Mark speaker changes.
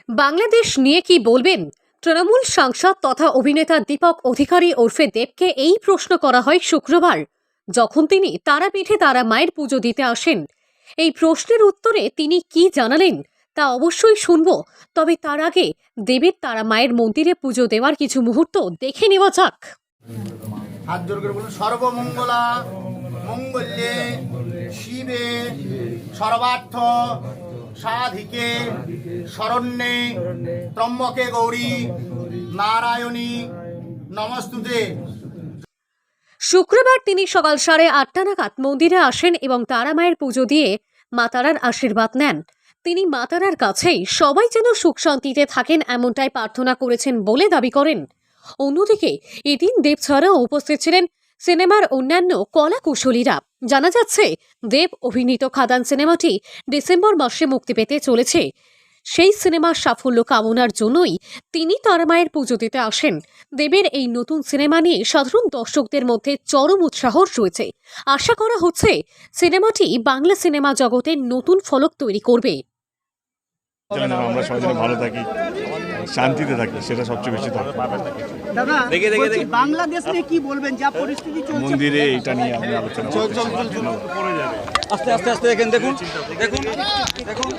Speaker 1: বাংলাদেশ নিয়ে কি বলবেন? তৃণমূল সাংসদ তথা অভিনেতা দীপক অধিকারী ওরফে দেবকে এই প্রশ্ন করা হয় শুক্রবার, যখন তিনি তারাপীঠে তারা মায়ের পুজো দিতে আসেন। এই প্রশ্নের উত্তরে তিনি কি জানালেন তা অবশ্যই শুনব, তবে তার আগে দেবের তারা মায়ের মন্দিরে পুজো দেওয়ার কিছু মুহূর্ত দেখে নেওয়া যাক।
Speaker 2: হাত জোর করে বলুন, সর্বমঙ্গলা মঙ্গল্যে শিবে সর্বার্থ সাধিকে শরণ্যে ত্রম্বকে গৌরী নারায়ণী নমস্তুতে।
Speaker 1: শুক্রবার তিনি সকাল 8:30 নাগাদ মন্দিরে আসেন এবং তারা মায়ের পুজো দিয়ে মা তারার আশীর্বাদ নেন। তিনি মা তারার কাছেই সবাই যেন সুখ শান্তিতে থাকেন এমনটাই প্রার্থনা করেছেন বলে দাবি করেন। অন্যদিকে এদিন দেব ছাড়াও উপস্থিত ছিলেন সিনেমার অন্যান্য কলা কুশলীরা। জানা যাচ্ছে দেব অভিনীত খাদান সিনেমাটি ডিসেম্বর মাসে মুক্তি পেতে চলেছে। সেই সিনেমার সাফল্য কামনার জন্যই তিনি তারা মায়ের পুজো দিতে আসেন। দেবের এই নতুন সিনেমা নিয়ে সাধারণ দর্শকদের মধ্যে চরম উৎসাহ রয়েছে। আশা করা হচ্ছে সিনেমাটি বাংলা সিনেমা জগতে নতুন ফলক তৈরি করবে।
Speaker 3: আমরা সবাই ভালো থাকি, শান্তিতে থাকি, সেটা সবচেয়ে বেশি দরকার।
Speaker 4: দাদা দেখে বাংলাদেশ নিয়ে কি বলবেন, যা পরিস্থিতি চলছে
Speaker 3: মন্দিরে এটা নিয়ে আমরা আলোচনা করতে
Speaker 5: আস্তে আস্তে আস্তে দেখুন দেখুন দেখুন দেখুন